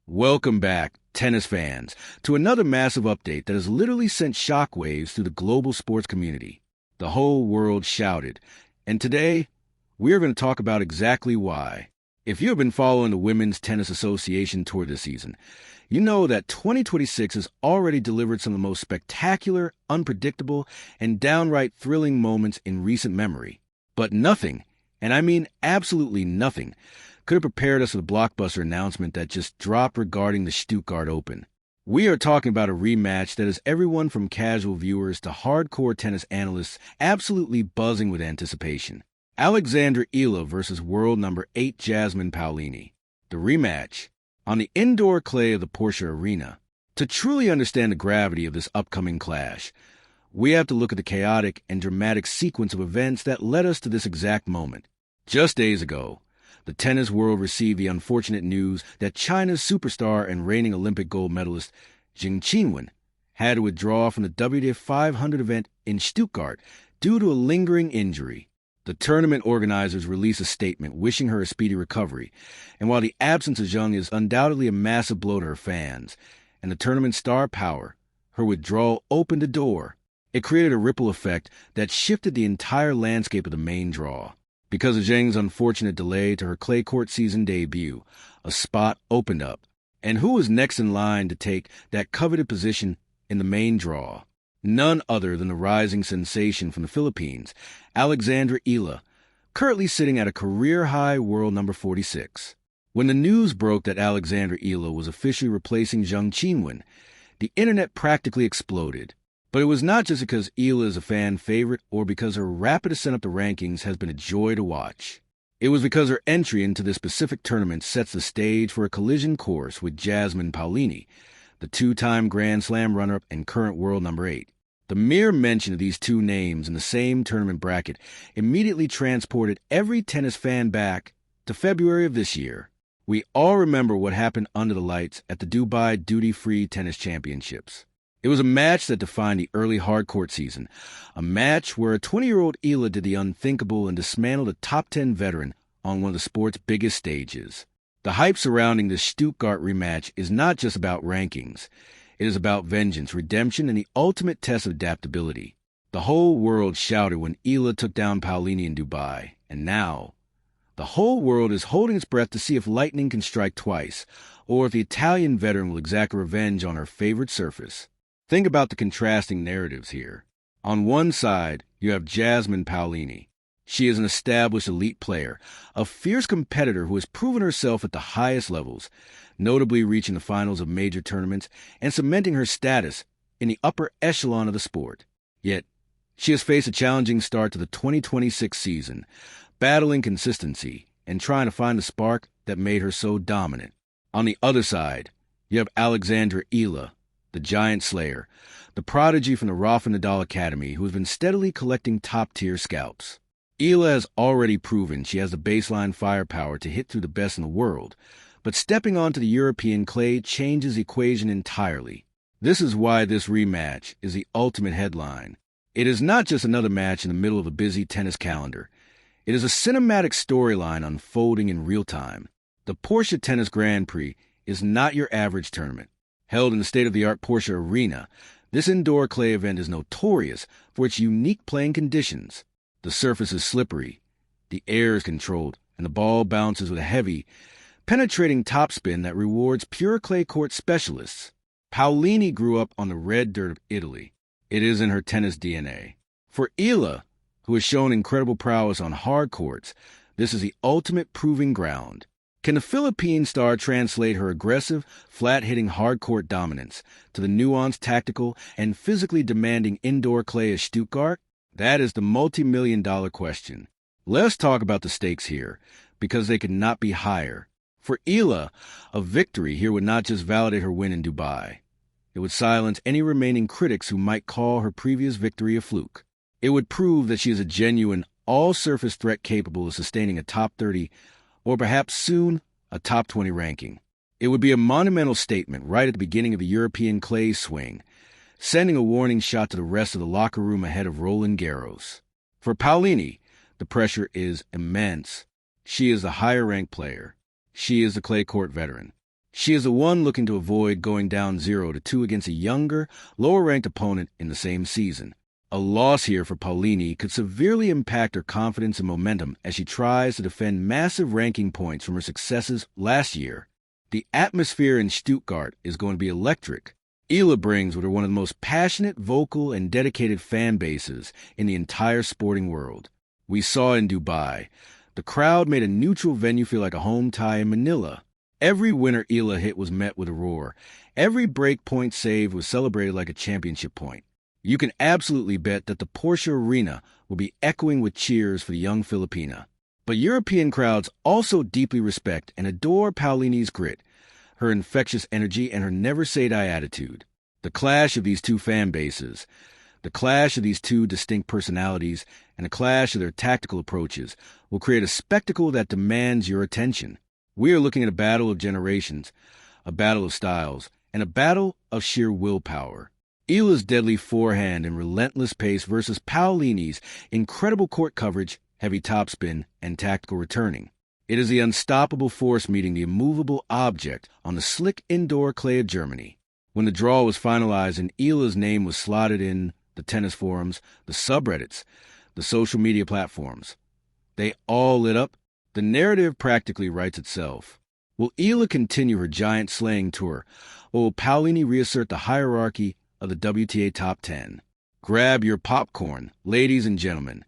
Welcome back, tennis fans, to another massive update that has literally sent shockwaves through the global sports community. The whole world shouted, and today, we're going to talk about exactly why. If you have been following the Women's Tennis Association Tour this season, you know that 2026 has already delivered some of the most spectacular, unpredictable, and downright thrilling moments in recent memory. But nothing, and I mean absolutely nothing, could have prepared us for the blockbuster announcement that just dropped regarding the Stuttgart Open. We are talking about a rematch that has everyone from casual viewers to hardcore tennis analysts absolutely buzzing with anticipation. Alexandra Eala versus world number 8 Jasmine Paolini. The rematch on the indoor clay of the Porsche Arena. To truly understand the gravity of this upcoming clash, we have to look at the chaotic and dramatic sequence of events that led us to this exact moment. Just days ago, the tennis world received the unfortunate news that China's superstar and reigning Olympic gold medalist Zheng Qinwen had to withdraw from the WTA 500 event in Stuttgart due to a lingering injury. The tournament organizers released a statement wishing her a speedy recovery, and while the absence of Zheng is undoubtedly a massive blow to her fans and the tournament's star power, her withdrawal opened a door. It created a ripple effect that shifted the entire landscape of the main draw. Because of Zheng's unfortunate delay to her clay court season debut, a spot opened up. And who was next in line to take that coveted position in the main draw? None other than the rising sensation from the Philippines, Alexandra Eala, currently sitting at a career-high world number 46. When the news broke that Alexandra Eala was officially replacing Zheng Qinwen, the internet practically exploded. But it was not just because Eala is a fan favorite or because her rapid ascent up the rankings has been a joy to watch. It was because her entry into this specific tournament sets the stage for a collision course with Jasmine Paolini, the two-time Grand Slam runner-up and current world number 8. The mere mention of these two names in the same tournament bracket immediately transported every tennis fan back to February of this year. We all remember what happened under the lights at the Dubai Duty-Free Tennis Championships. It was a match that defined the early hardcourt season, a match where a 20-year-old Eala did the unthinkable and dismantled a top 10 veteran on one of the sport's biggest stages. The hype surrounding this Stuttgart rematch is not just about rankings. It is about vengeance, redemption, and the ultimate test of adaptability. The whole world shouted when Eala took down Paolini in Dubai, and now the whole world is holding its breath to see if lightning can strike twice, or if the Italian veteran will exact revenge on her favorite surface. Think about the contrasting narratives here. On one side, you have Jasmine Paolini. She is an established elite player, a fierce competitor who has proven herself at the highest levels, notably reaching the finals of major tournaments and cementing her status in the upper echelon of the sport. Yet, she has faced a challenging start to the 2026 season, battling consistency and trying to find the spark that made her so dominant. On the other side, you have Alexandra Eala, the giant slayer, the prodigy from the Rafa Nadal Academy who has been steadily collecting top-tier scalps. Eala has already proven she has the baseline firepower to hit through the best in the world, but stepping onto the European clay changes the equation entirely. This is why this rematch is the ultimate headline. It is not just another match in the middle of a busy tennis calendar. It is a cinematic storyline unfolding in real time. The Porsche Tennis Grand Prix is not your average tournament. Held in the state-of-the-art Porsche Arena, this indoor clay event is notorious for its unique playing conditions. The surface is slippery, the air is controlled, and the ball bounces with a heavy, penetrating topspin that rewards pure clay court specialists. Paolini grew up on the red dirt of Italy. It is in her tennis DNA. For Eala, who has shown incredible prowess on hard courts, this is the ultimate proving ground. Can the Philippine star translate her aggressive, flat-hitting hard-court dominance to the nuanced, tactical, and physically demanding indoor clay of Stuttgart? That is the multi-million-dollar question. Let's talk about the stakes here, because they could not be higher. For Eala, a victory here would not just validate her win in Dubai. It would silence any remaining critics who might call her previous victory a fluke. It would prove that she is a genuine, all-surface threat capable of sustaining a top 30 or perhaps soon a top 20 ranking. It would be a monumental statement right at the beginning of the European clay swing, sending a warning shot to the rest of the locker room ahead of Roland Garros. For Paolini, the pressure is immense. She is the higher-ranked player. She is the clay court veteran. She is the one looking to avoid going down 0-2 against a younger, lower-ranked opponent in the same season. A loss here for Paolini could severely impact her confidence and momentum as she tries to defend massive ranking points from her successes last year. The atmosphere in Stuttgart is going to be electric. Eala brings with her one of the most passionate, vocal, and dedicated fan bases in the entire sporting world. We saw in Dubai. The crowd made a neutral venue feel like a home tie in Manila. Every winner Eala hit was met with a roar. Every break point saved was celebrated like a championship point. You can absolutely bet that the Porsche Arena will be echoing with cheers for the young Filipina. But European crowds also deeply respect and adore Paolini's grit, her infectious energy, and her never-say-die attitude. The clash of these two fan bases, the clash of these two distinct personalities, and the clash of their tactical approaches will create a spectacle that demands your attention. We are looking at a battle of generations, a battle of styles, and a battle of sheer willpower. Eala's deadly forehand and relentless pace versus Paolini's incredible court coverage, heavy topspin, and tactical returning. It is the unstoppable force meeting the immovable object on the slick indoor clay of Germany. When the draw was finalized and Eala's name was slotted in the tennis forums, the subreddits, the social media platforms, they all lit up. The narrative practically writes itself. Will Eala continue her giant slaying tour, or will Paolini reassert the hierarchy of the WTA Top 10? Grab your popcorn, ladies and gentlemen,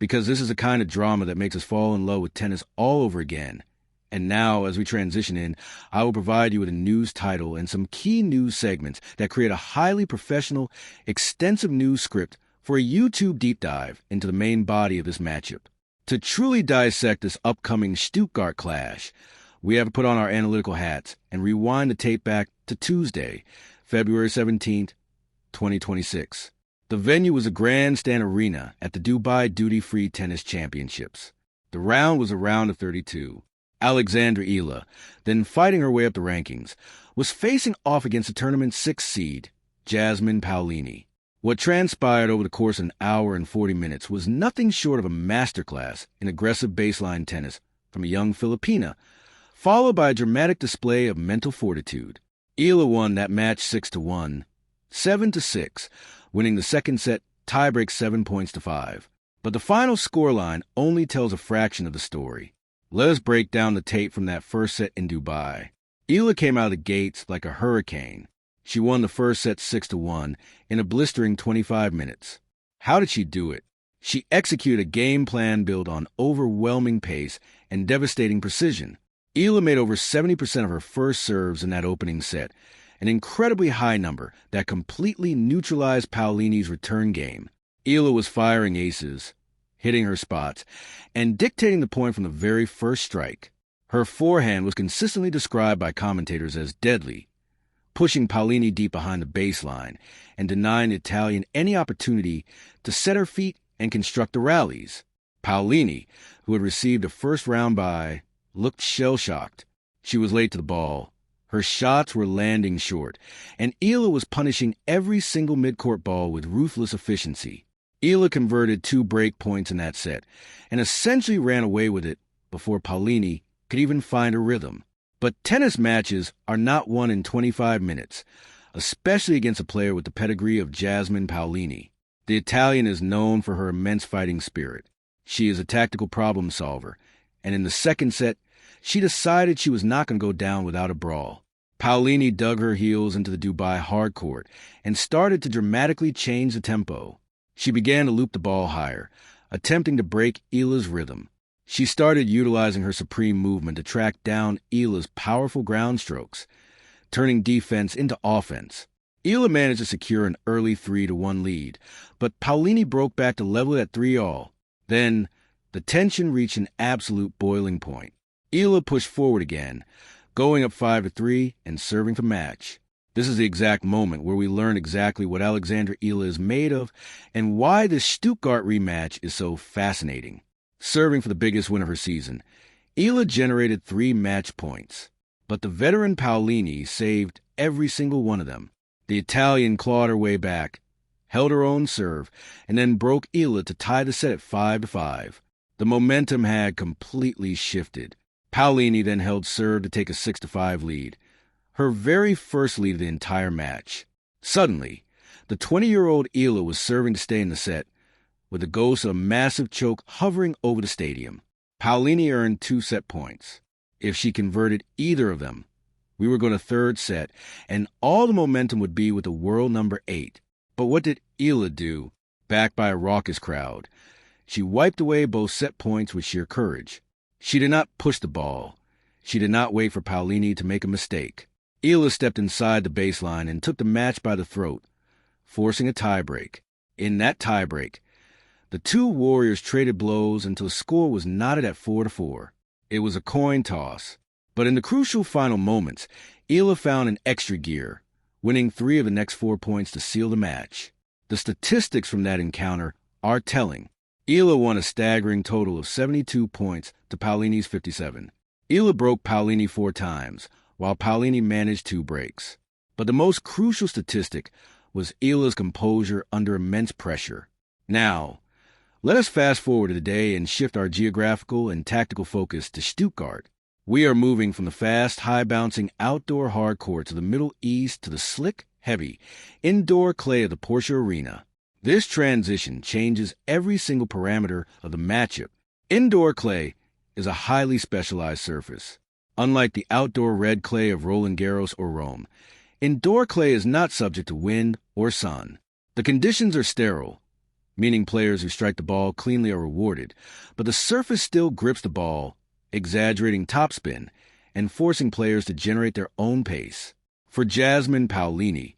because this is the kind of drama that makes us fall in love with tennis all over again. And now, as we transition in, I will provide you with a news title and some key news segments that create a highly professional, extensive news script for a YouTube deep dive into the main body of this matchup. To truly dissect this upcoming Stuttgart clash, we have to put on our analytical hats and rewind the tape back to Tuesday, February 17th, 2026. The venue was a grandstand arena at the Dubai Duty-Free Tennis Championships. The round was a round of 32. Alexandra Eala, then fighting her way up the rankings, was facing off against the tournament's 6th seed, Jasmine Paolini. What transpired over the course of an hour and 40 minutes was nothing short of a masterclass in aggressive baseline tennis from a young Filipina, followed by a dramatic display of mental fortitude. Eala won that match 6-1, 7-6, winning the second set tiebreak 7-5. But the final scoreline only tells a fraction of the story. Let us break down the tape from that first set in Dubai. Eala came out of the gates like a hurricane. She won the first set 6-1 in a blistering 25 minutes. How did she do it? She executed a game plan built on overwhelming pace and devastating precision. Eala made over 70% of her first serves in that opening set, an incredibly high number that completely neutralized Paolini's return game. Eala was firing aces, hitting her spots, and dictating the point from the very first strike. Her forehand was consistently described by commentators as deadly, pushing Paolini deep behind the baseline and denying the Italian any opportunity to set her feet and construct the rallies. Paolini, who had received a first-round bye, looked shell-shocked. She was late to the ball. Her shots were landing short, and Eala was punishing every single mid-court ball with ruthless efficiency. Eala converted 2 break points in that set and essentially ran away with it before Paolini could even find a rhythm. But tennis matches are not won in 25 minutes, especially against a player with the pedigree of Jasmine Paolini. The Italian is known for her immense fighting spirit. She is a tactical problem solver, and in the second set, she decided she was not going to go down without a brawl. Paolini dug her heels into the Dubai hard court and started to dramatically change the tempo. She began to loop the ball higher, attempting to break Eala's rhythm. She started utilizing her supreme movement to track down Eala's powerful ground strokes, turning defense into offense. Eala managed to secure an early 3-1 lead, but Paolini broke back to level it at 3-all. Then, the tension reached an absolute boiling point. Eala pushed forward again, going up 5-3 and serving for match. This is the exact moment where we learn exactly what Alexandra Eala is made of and why this Stuttgart rematch is so fascinating. Serving for the biggest win of her season, Eala generated 3 match points, but the veteran Paolini saved every single one of them. The Italian clawed her way back, held her own serve, and then broke Eala to tie the set at 5-5. The momentum had completely shifted. Paolini then held serve to take a 6-5 lead, her very first lead of the entire match. Suddenly, the 20-year-old Eala was serving to stay in the set, with the ghost of a massive choke hovering over the stadium. Paolini earned 2 set points. If she converted either of them, we were going to third set, and all the momentum would be with the world number 8. But what did Eala do, backed by a raucous crowd? She wiped away both set points with sheer courage. She did not push the ball. She did not wait for Paolini to make a mistake. Eala stepped inside the baseline and took the match by the throat, forcing a tiebreak. In that tiebreak, the two warriors traded blows until the score was knotted at 4-4. It was a coin toss. But in the crucial final moments, Eala found an extra gear, winning 3 of the next 4 points to seal the match. The statistics from that encounter are telling. Eala won a staggering total of 72 points to Paolini's 57. Eala broke Paolini 4 times, while Paolini managed 2 breaks. But the most crucial statistic was Eala's composure under immense pressure. Now, let us fast forward to the day and shift our geographical and tactical focus to Stuttgart. We are moving from the fast, high-bouncing outdoor hard courts of the Middle East to the slick, heavy, indoor clay of the Porsche Arena. This transition changes every single parameter of the matchup. Indoor clay is a highly specialized surface. Unlike the outdoor red clay of Roland Garros or Rome, indoor clay is not subject to wind or sun. The conditions are sterile, meaning players who strike the ball cleanly are rewarded, but the surface still grips the ball, exaggerating topspin and forcing players to generate their own pace. For Jasmine Paolini,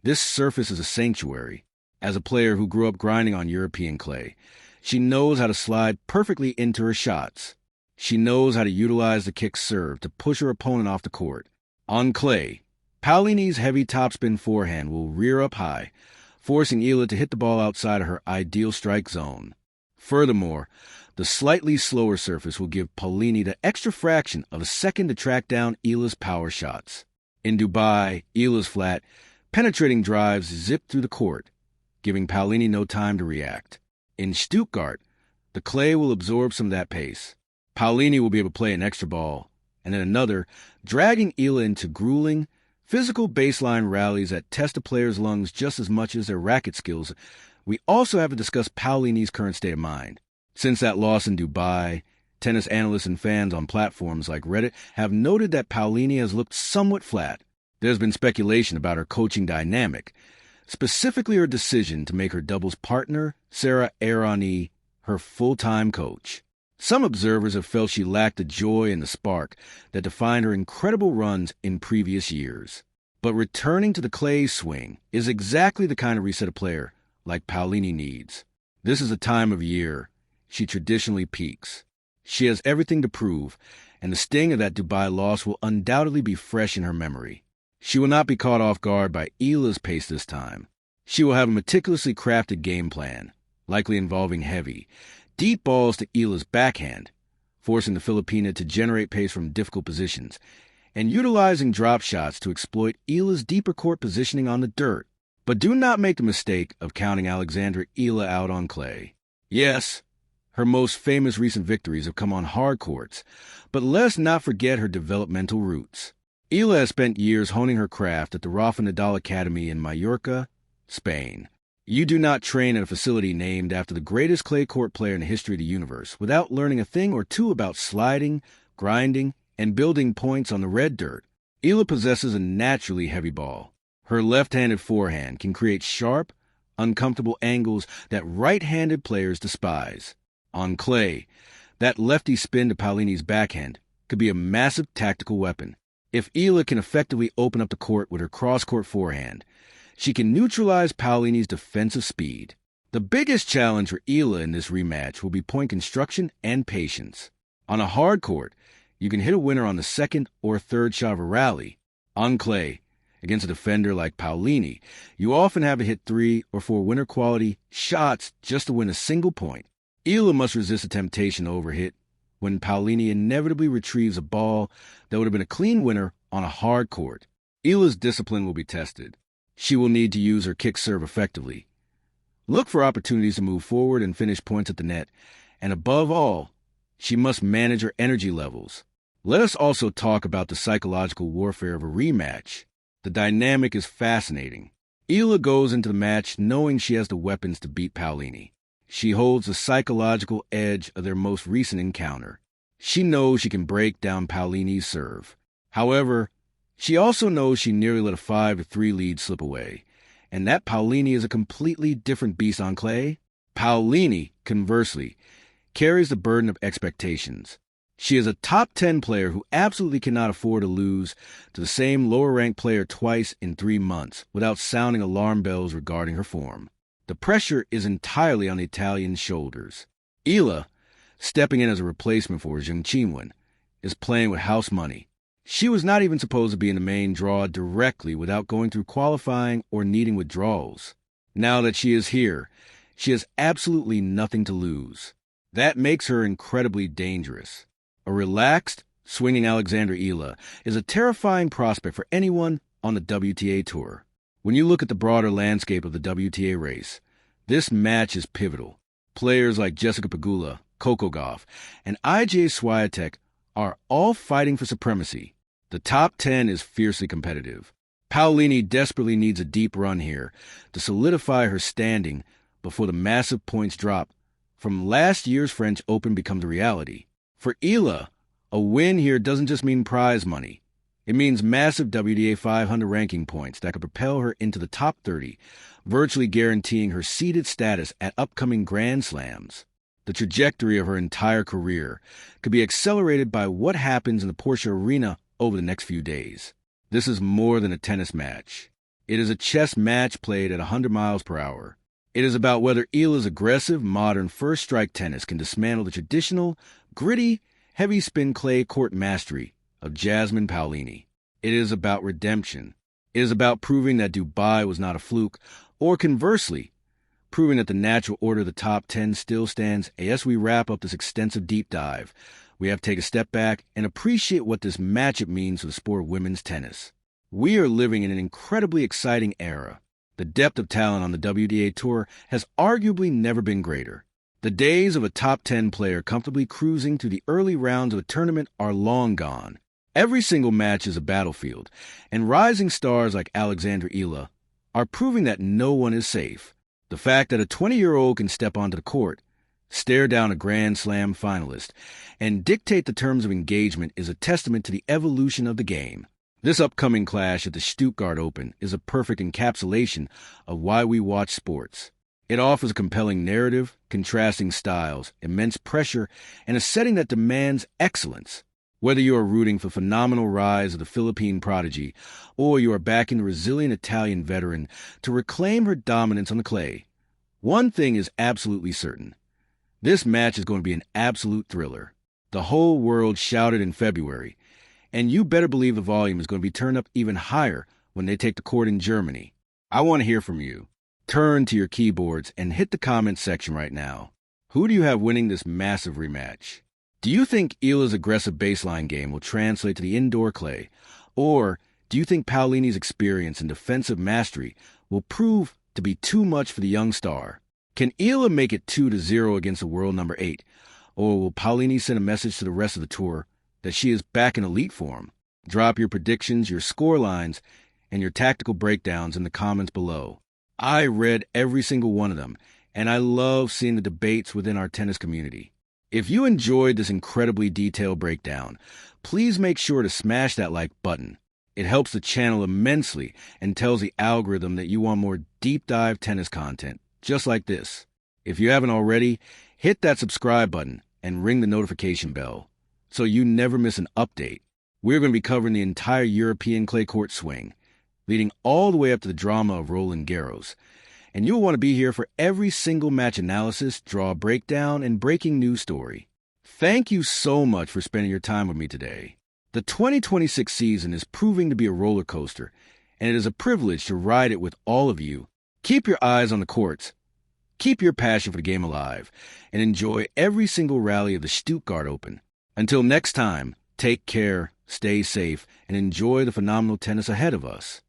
this surface is a sanctuary. As a player who grew up grinding on European clay, she knows how to slide perfectly into her shots. She knows how to utilize the kick serve to push her opponent off the court. On clay, Paolini's heavy topspin forehand will rear up high, forcing Eala to hit the ball outside of her ideal strike zone. Furthermore, the slightly slower surface will give Paolini the extra fraction of a second to track down Eala's power shots. In Dubai, Eala's flat, penetrating drives zipped through the court, giving Paolini no time to react. In Stuttgart, the clay will absorb some of that pace. Paolini will be able to play an extra ball, and then another, dragging Eala into grueling, physical baseline rallies that test a player's lungs just as much as their racket skills. We also have to discuss Paolini's current state of mind. Since that loss in Dubai, tennis analysts and fans on platforms like Reddit have noted that Paolini has looked somewhat flat. There's been speculation about her coaching dynamic, specifically her decision to make her doubles partner, Sarah Errani, her full-time coach. Some observers have felt she lacked the joy and the spark that defined her incredible runs in previous years. But returning to the clay swing is exactly the kind of reset a player like Paolini needs. This is a time of year she traditionally peaks. She has everything to prove, and the sting of that Dubai loss will undoubtedly be fresh in her memory. She will not be caught off guard by Eala's pace this time. She will have a meticulously crafted game plan, likely involving heavy, deep balls to Eala's backhand, forcing the Filipina to generate pace from difficult positions, and utilizing drop shots to exploit Eala's deeper court positioning on the dirt. But do not make the mistake of counting Alexandra Eala out on clay. Yes, her most famous recent victories have come on hard courts, but let's not forget her developmental roots. Eala has spent years honing her craft at the Rafa Nadal Academy in Mallorca, Spain. You do not train at a facility named after the greatest clay court player in the history of the universe without learning a thing or two about sliding, grinding, and building points on the red dirt. Eala possesses a naturally heavy ball. Her left-handed forehand can create sharp, uncomfortable angles that right-handed players despise. On clay, that lefty spin to Paolini's backhand could be a massive tactical weapon. If Eala can effectively open up the court with her cross-court forehand, she can neutralize Paolini's defensive speed. The biggest challenge for Eala in this rematch will be point construction and patience. On a hard court, you can hit a winner on the second or third shot of a rally. On clay, against a defender like Paolini, you often have to hit 3 or 4 winner-quality shots just to win a single point. Eala must resist the temptation to overhit when Paolini inevitably retrieves a ball that would have been a clean winner on a hard court. Eala's discipline will be tested. She will need to use her kick serve effectively. Look for opportunities to move forward and finish points at the net, and above all, she must manage her energy levels. Let us also talk about the psychological warfare of a rematch. The dynamic is fascinating. Eala goes into the match knowing she has the weapons to beat Paolini. She holds the psychological edge of their most recent encounter. She knows she can break down Paolini's serve. However, she also knows she nearly let a 5-3 lead slip away, and that Paolini is a completely different beast on clay. Paolini, conversely, carries the burden of expectations. She is a top 10 player who absolutely cannot afford to lose to the same lower-ranked player twice in 3 months without sounding alarm bells regarding her form. The pressure is entirely on the Italian's shoulders. Eala, stepping in as a replacement for Zheng Qinwen, is playing with house money. She was not even supposed to be in the main draw directly without going through qualifying or needing withdrawals. Now that she is here, she has absolutely nothing to lose. That makes her incredibly dangerous. A relaxed, swinging Alexandra Eala is a terrifying prospect for anyone on the WTA Tour. When you look at the broader landscape of the WTA race, this match is pivotal. Players like Jessica Pegula, Coco Gauff, and Iga Swiatek are all fighting for supremacy. The top 10 is fiercely competitive. Paolini desperately needs a deep run here to solidify her standing before the massive points drop from last year's French Open becomes a reality. For Eala, a win here doesn't just mean prize money. It means massive WTA 500 ranking points that could propel her into the top 30, virtually guaranteeing her seeded status at upcoming Grand Slams. The trajectory of her entire career could be accelerated by what happens in the Porsche Arena over the next few days. This is more than a tennis match. It is a chess match played at 100 miles per hour. It is about whether Eala's aggressive, modern first-strike tennis can dismantle the traditional, gritty, heavy-spin clay court mastery of Jasmine Paolini. It is about redemption. It is about proving that Dubai was not a fluke, or conversely, proving that the natural order of the top 10 still stands. As we wrap up this extensive deep dive, we have to take a step back and appreciate what this matchup means for the sport of women's tennis. We are living in an incredibly exciting era. The depth of talent on the WTA Tour has arguably never been greater. The days of a top 10 player comfortably cruising through the early rounds of a tournament are long gone. Every single match is a battlefield, and rising stars like Alexandra Eala are proving that no one is safe. The fact that a 20-year-old can step onto the court, stare down a Grand Slam finalist, and dictate the terms of engagement is a testament to the evolution of the game. This upcoming clash at the Stuttgart Open is a perfect encapsulation of why we watch sports. It offers a compelling narrative, contrasting styles, immense pressure, and a setting that demands excellence. Whether you are rooting for the phenomenal rise of the Philippine prodigy, or you are backing the resilient Italian veteran to reclaim her dominance on the clay, one thing is absolutely certain. This match is going to be an absolute thriller. The whole world shouted in February, and you better believe the volume is going to be turned up even higher when they take the court in Germany. I want to hear from you. Turn to your keyboards and hit the comment section right now. Who do you have winning this massive rematch? Do you think Eala's aggressive baseline game will translate to the indoor clay? Or do you think Paolini's experience and defensive mastery will prove to be too much for the young star? Can Eala make it 2-0 against the world number 8? Or will Paolini send a message to the rest of the tour that she is back in elite form? Drop your predictions, your score lines, and your tactical breakdowns in the comments below. I read every single one of them, and I love seeing the debates within our tennis community. If you enjoyed this incredibly detailed breakdown, please make sure to smash that like button. It helps the channel immensely and tells the algorithm that you want more deep dive tennis content, just like this. If you haven't already, hit that subscribe button and ring the notification bell so you never miss an update. We're going to be covering the entire European clay court swing, leading all the way up to the drama of Roland Garros. And you'll want to be here for every single match analysis, draw breakdown, and breaking news story. Thank you so much for spending your time with me today. The 2026 season is proving to be a roller coaster, and it is a privilege to ride it with all of you. Keep your eyes on the courts, keep your passion for the game alive, and enjoy every single rally of the Stuttgart Open. Until next time, take care, stay safe, and enjoy the phenomenal tennis ahead of us.